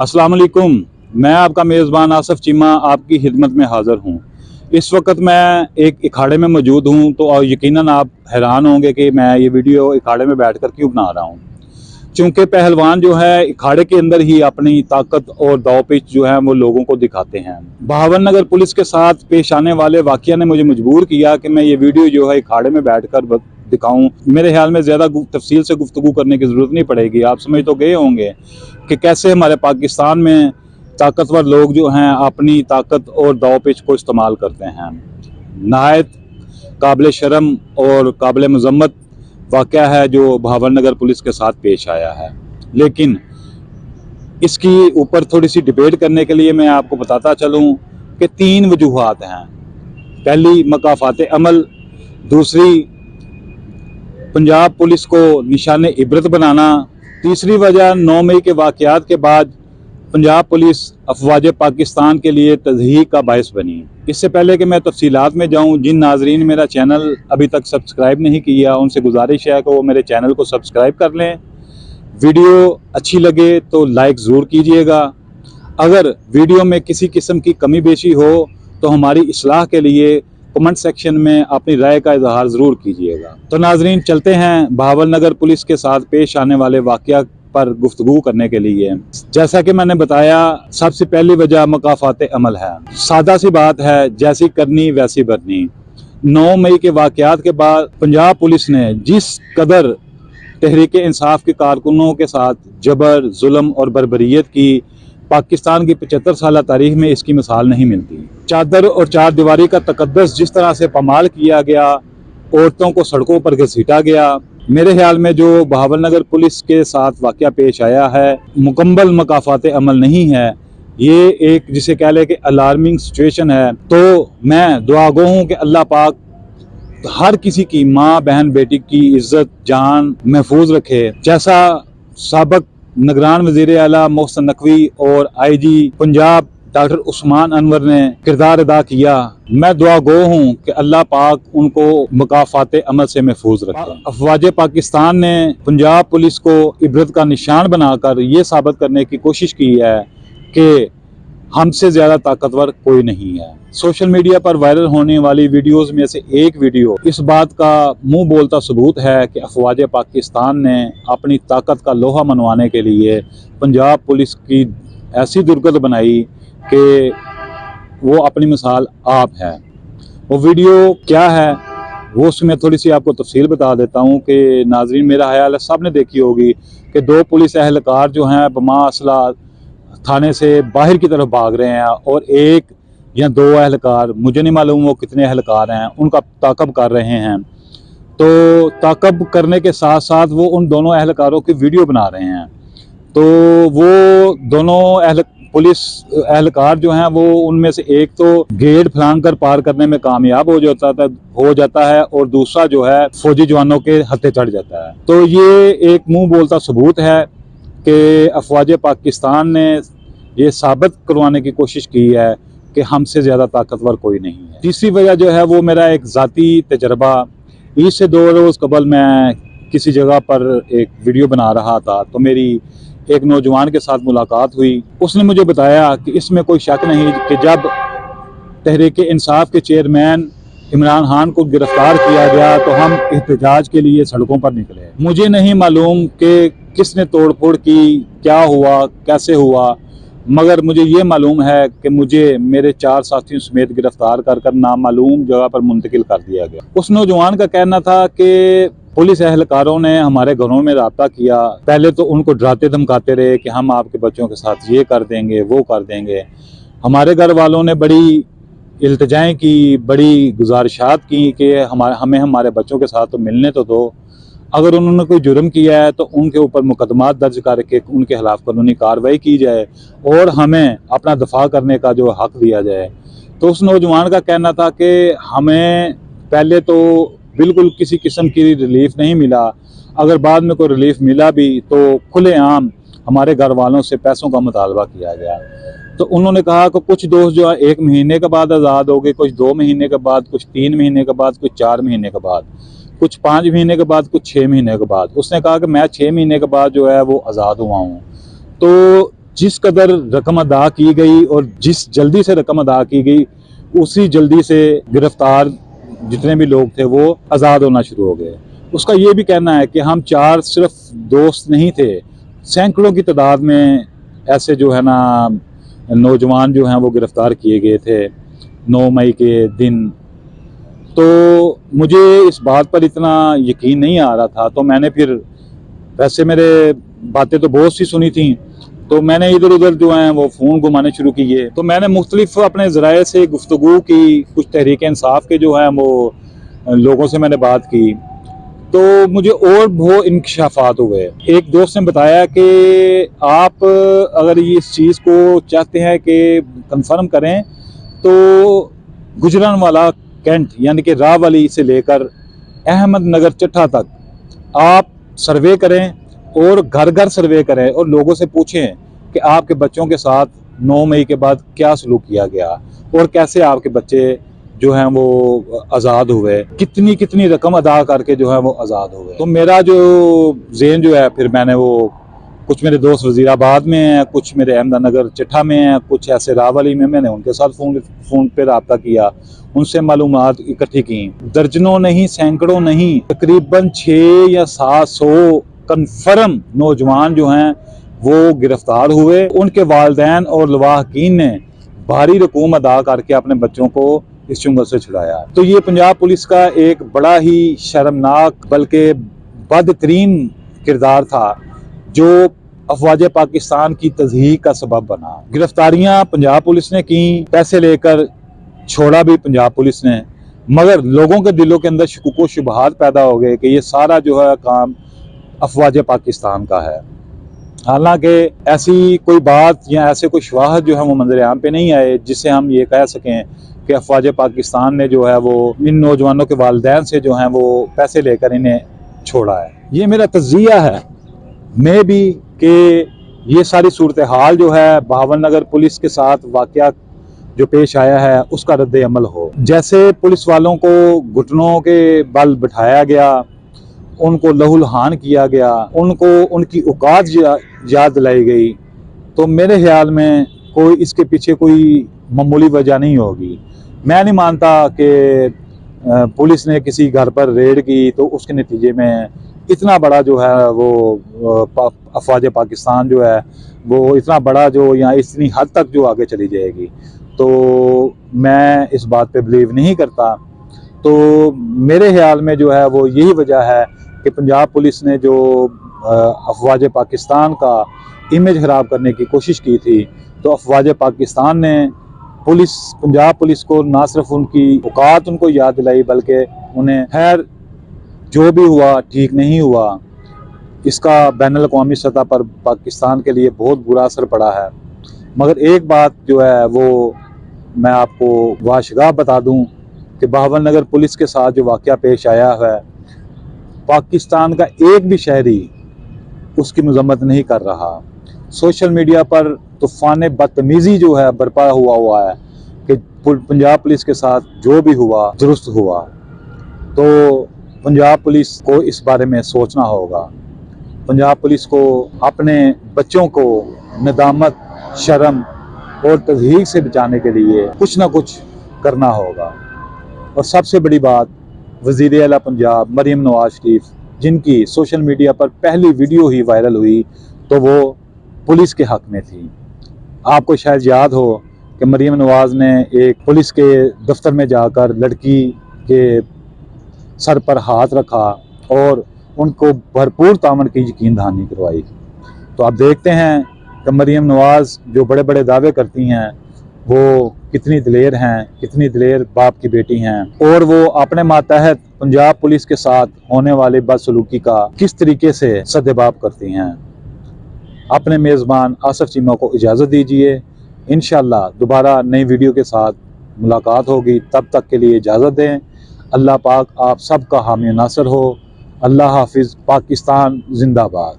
अस्सलाम वालेकुम। मैं आपका मेज़बान आसफ चीमा आपकी खिदमत में हाज़िर हूँ। इस वक्त मैं एक अखाड़े में मौजूद हूँ, तो यकीनन आप हैरान होंगे कि मैं ये वीडियो अखाड़े में बैठकर क्यों बना रहा हूँ। चूँकि पहलवान जो है अखाड़े के अंदर ही अपनी ताकत और दावपेच जो है वो लोगों को दिखाते हैं। बहावलनगर पुलिस के साथ पेश आने वाले वाक़या ने मुझे मजबूर किया कि मैं ये वीडियो जो है अखाड़े में बैठकर दिखाऊं। मेरे ख्याल में ज़्यादा तफसील से गुफ्तगू करने की ज़रूरत नहीं पड़ेगी। आप समझ तो गए होंगे कि कैसे हमारे पाकिस्तान में ताकतवर लोग जो हैं अपनी ताकत और दावपेच को इस्तेमाल करते हैं। नहायत काबिल शर्म और काबिल मज़म्मत वाक़या है जो बहावलनगर पुलिस के साथ पेश आया है। लेकिन इसकी ऊपर थोड़ी सी डिबेट करने के लिए मैं आपको बताता चलूँ कि 3 वजूहात हैं। पहली मकाफ़ात अमल, दूसरी पंजाब पुलिस को निशान इबरत बनाना, तीसरी वजह 9 मई के वाक़यात के बाद पंजाब पुलिस अफवाज पाकिस्तान के लिए तज़हीक का बायस बनी। इससे पहले कि मैं तफसीलात में जाऊं, जिन नाजरीन मेरा चैनल अभी तक सब्सक्राइब नहीं किया उनसे गुजारिश है कि वो मेरे चैनल को सब्सक्राइब कर लें। वीडियो अच्छी लगे तो लाइक ज़रूर कीजिएगा। अगर वीडियो में किसी किस्म की कमी बेशी हो तो हमारी इस्लाह के लिए कमेंट सेक्शन में अपनी राय का इजहार ज़रूर कीजिएगा। तो नाजरीन, चलते हैं बहावलनगर पुलिस के साथ पेश आने वाले वाक़या पर गुफ्तगू करने के लिए। जैसा कि मैंने बताया, सबसे पहली वजह मकाफ़ात अमल है। सादा सी बात है, जैसी करनी वैसी भरनी। 9 मई के वाक़यात के बाद पंजाब पुलिस ने जिस कदर तहरीक इंसाफ के कारकुनों के साथ जबर, जुल्म और बर्बरियत की, पाकिस्तान की 75 साल तारीख में इसकी मिसाल नहीं मिलती। चादर और चार दीवारी का तकद्दस जिस तरह से पामाल किया गया, औरतों को सड़कों पर घसीटा गया, मेरे ख्याल में जो बहावलनगर पुलिस के साथ वाक़या पेश आया है मुकम्मल मकाफ़ात अमल नहीं है। ये एक जिसे कह ले कि अलार्मिंग सिचुएशन है। तो मैं दुआगो हूँ कि अल्लाह पाक हर किसी की माँ, बहन, बेटी की इज्जत, जान महफूज रखे। जैसा साबिक निगरान वज़ीर आला मोहसिन नकवी और IG पंजाब डॉक्टर उस्मान अनवर ने किरदार अदा किया, मैं दुआ गो हूँ कि अल्लाह पाक उनको मकाफ़ात अमल से महफूज रखे। अफवाज पाकिस्तान ने पंजाब पुलिस को इबरत का निशान बनाकर ये साबित करने की कोशिश की है कि हमसे ज़्यादा ताकतवर कोई नहीं है। सोशल मीडिया पर वायरल होने वाली वीडियोस में से एक वीडियो इस बात का मुंह बोलता सबूत है कि अफवाज पाकिस्तान ने अपनी ताकत का लोहा मनवाने के लिए पंजाब पुलिस की ऐसी दुर्गत बनाई कि वो अपनी मिसाल आप है। वो वीडियो क्या है वो उसमें थोड़ी सी आपको तफसील बता देता हूँ कि नाजरीन, मेरा ख्याल है सब ने देखी होगी कि 2 पुलिस एहलकार जो हैं बमा असला थाने से बाहर की तरफ भाग रहे हैं और 1 या 2 एहलकार, मुझे नहीं मालूम वो कितने एहलकार हैं, उनका ताक़ब कर रहे हैं। तो ताक़ब करने के साथ साथ वो उन दोनों एहलकारों की वीडियो बना रहे हैं। तो वो दोनों पुलिस एहलकार जो हैं वो उनमें से एक तो गेट फलांग कर पार करने में कामयाब हो जाता है और दूसरा जो है फौजी जवानों के हत्थे चढ़ जाता है। तो ये एक मुंह बोलता सबूत है कि अफवाज पाकिस्तान ने ये साबित करवाने की कोशिश की है कि हमसे ज़्यादा ताकतवर कोई नहीं है। तीसरी वजह जो है वो मेरा एक ज़ाती तजर्बा। ईद से 2 रोज़ कबल मैं किसी जगह पर एक वीडियो बना रहा था, तो मेरी एक नौजवान के साथ मुलाकात हुई। उसने मुझे बताया कि इसमें कोई शक नहीं कि जब तहरीक इंसाफ के चेयरमैन इमरान खान को गिरफ्तार किया गया तो हम एहतजाज के लिए सड़कों पर निकले। मुझे नहीं मालूम कि किसने तोड़फोड़ की, क्या हुआ, कैसे हुआ, मगर मुझे ये मालूम है कि मुझे मेरे 4 साथियों समेत गिरफ्तार कर नामालूम जगह पर मुंतकिल कर दिया गया। उस नौजवान का कहना था कि पुलिस एहलकारों ने हमारे घरों में राब्ता किया। पहले तो उनको डराते धमकाते रहे कि हम आपके बच्चों के साथ ये कर देंगे, वो कर देंगे। हमारे घर वालों ने बड़ी इल्तिजाएं की, बड़ी गुजारिशात की कि हमें हमारे बच्चों के साथ तो मिलने तो दो। अगर उन्होंने कोई जुर्म किया है तो उनके ऊपर मुकदमात दर्ज करके उनके खिलाफ कानूनी कार्रवाई की जाए और हमें अपना दफा करने का जो हक दिया जाए। तो उस नौजवान का कहना था कि हमें पहले तो बिल्कुल किसी किस्म की रिलीफ नहीं मिला, अगर बाद में कोई रिलीफ मिला भी तो खुलेआम हमारे घर वालों से पैसों का मुतालबा किया गया। तो उन्होंने कहा कि कुछ दोस्त जो है 1 महीने के बाद आज़ाद हो गए, कुछ 2 महीने के बाद, कुछ 3 महीने के बाद, कुछ 4 महीने के बाद, कुछ 5 महीने के बाद, कुछ 6 महीने के बाद। उसने कहा कि मैं 6 महीने के बाद जो है वो आज़ाद हुआ हूँ। तो جس قدر رقم ادا کی گئی اور جس جلدی سے رقم ادا کی گئی اسی جلدی سے گرفتار جتنے بھی لوگ تھے وہ آزاد ہونا شروع ہو گئے۔ اس کا یہ بھی کہنا ہے کہ ہم 4 صرف دوست نہیں تھے، سینکڑوں کی تعداد میں ایسے جو ہے نا نوجوان جو ہیں وہ گرفتار کیے گئے تھے 9 مئی کے دن۔ تو مجھے اس بات پر اتنا یقین نہیں آ رہا تھا، تو میں نے پھر ویسے میرے باتیں تو بہت سی سنی تھیں، تو میں نے ادھر ادھر جو ہیں وہ فون گھمانے شروع کیے، تو میں نے مختلف اپنے ذرائع سے گفتگو کی، کچھ تحریک انصاف کے جو ہیں وہ لوگوں سے میں نے بات کی، تو مجھے اور بہت انکشافات ہوئے۔ ایک دوست نے بتایا کہ آپ اگر یہ اس چیز کو چاہتے ہیں کہ کنفرم کریں تو گجرانوالہ کینٹ یعنی کہ راولی سے لے کر احمد نگر چٹھا تک آپ سروے کریں اور گھر گھر سروے کریں اور لوگوں سے پوچھیں کہ آپ کے بچوں کے ساتھ 9 مئی کے بعد کیا سلوک کیا گیا اور کیسے آپ کے بچے جو ہیں وہ آزاد ہوئے، کتنی رقم ادا کر کے جو ہے وہ آزاد ہوئے۔ تو میرا جو ذہن جو ہے پھر میں نے وہ کچھ میرے دوست وزیر آباد میں ہیں، کچھ میرے احمد نگر چٹھا میں ہیں، کچھ ایسے راولی میں نے ان کے ساتھ فون پہ رابطہ کیا، ان سے معلومات اکٹھی کی، درجنوں نہیں سینکڑوں نہیں تقریباً 600 یا 700 کنفرم نوجوان جو ہیں وہ گرفتار ہوئے۔ ان کے والدین اور لواحقین نے بھاری رقوم ادا کر کے اپنے بچوں کو اس چنگل سے چھڑایا۔ تو یہ پنجاب پولیس کا ایک بڑا ہی شرمناک بلکہ بدترین کردار تھا جو افواج پاکستان کی تضحیک کا سبب بنا۔ گرفتاریاں پنجاب پولیس نے کی، پیسے لے کر چھوڑا بھی پنجاب پولیس نے، مگر لوگوں کے دلوں کے اندر شکوک و شبہات پیدا ہو گئے کہ یہ سارا جو ہے کام افواج پاکستان کا ہے۔ حالانکہ ایسی کوئی بات یا ایسے کوئی شواہد جو ہے وہ منظر عام پہ نہیں آئے جس سے ہم یہ کہہ سکیں کہ افواج پاکستان نے جو ہے وہ ان نوجوانوں کے والدین سے جو ہیں وہ پیسے لے کر انہیں چھوڑا ہے۔ یہ میرا تجزیہ ہے میں بھی کہ یہ ساری صورتحال جو ہے بہاول نگر پولیس کے ساتھ واقعہ جو پیش آیا ہے اس کا رد عمل ہو۔ جیسے پولیس والوں کو گھٹنوں کے بل بٹھایا گیا، ان کو لہو لہان کیا گیا، ان کو ان کی اوقات یاد دلائی گئی، تو میرے خیال میں کوئی اس کے پیچھے کوئی معمولی وجہ نہیں ہوگی۔ میں نہیں مانتا کہ پولیس نے کسی گھر پر ریڈ کی تو اس کے نتیجے میں اتنا بڑا جو ہے وہ افواج پاکستان جو ہے وہ اتنا بڑا جو یا اتنی حد تک جو آگے چلی جائے گی، تو میں اس بات پہ بلیو نہیں کرتا۔ تو میرے خیال میں جو ہے وہ یہی وجہ ہے کہ پنجاب پولیس نے جو افواج پاکستان کا امیج خراب کرنے کی کوشش کی تھی، تو افواج پاکستان نے پنجاب پولیس کو نہ صرف ان کی اوقات ان کو یاد دلائی بلکہ انہیں خیر جو بھی ہوا ٹھیک نہیں ہوا، اس کا بین الاقوامی سطح پر پاکستان کے لیے بہت برا اثر پڑا ہے۔ مگر ایک بات جو ہے وہ میں آپ کو واشگاہ بتا دوں کہ بہاول نگر پولیس کے ساتھ جو واقعہ پیش آیا ہے، پاکستان کا ایک بھی شہری اس کی مذمت نہیں کر رہا۔ سوشل میڈیا پر طوفان بدتمیزی جو ہے برپا ہوا ہے کہ پنجاب پولیس کے ساتھ جو بھی ہوا درست ہوا، تو پنجاب پولیس کو اس بارے میں سوچنا ہوگا۔ پنجاب پولیس کو اپنے بچوں کو ندامت، شرم اور تضحیک سے بچانے کے لیے کچھ نہ کچھ کرنا ہوگا۔ اور سب سے بڑی بات، وزیر اعلیٰ پنجاب مریم نواز شریف جن کی سوشل میڈیا پر پہلی ویڈیو ہی وائرل ہوئی تو وہ پولیس کے حق میں تھی۔ آپ کو شاید یاد ہو کہ مریم نواز نے ایک پولیس کے دفتر میں جا کر لڑکی کے سر پر ہاتھ رکھا اور ان کو بھرپور تعاون کی یقین دہانی کروائی۔ تو آپ دیکھتے ہیں کہ مریم نواز جو بڑے بڑے دعوے کرتی ہیں وہ کتنی دلیر ہیں، کتنی دلیر باپ کی بیٹی ہیں، اور وہ اپنے ماتحت پنجاب پولیس کے ساتھ ہونے والے بدسلوکی کا کس طریقے سے سدباب کرتی ہیں۔ اپنے میزبان آصف چیمہ کو اجازت دیجیے، انشاءاللہ دوبارہ نئی ویڈیو کے ساتھ ملاقات ہوگی، تب تک کے لیے اجازت دیں۔ اللہ پاک آپ سب کا حامی و ناصر ہو۔ اللہ حافظ۔ پاکستان زندہ باد۔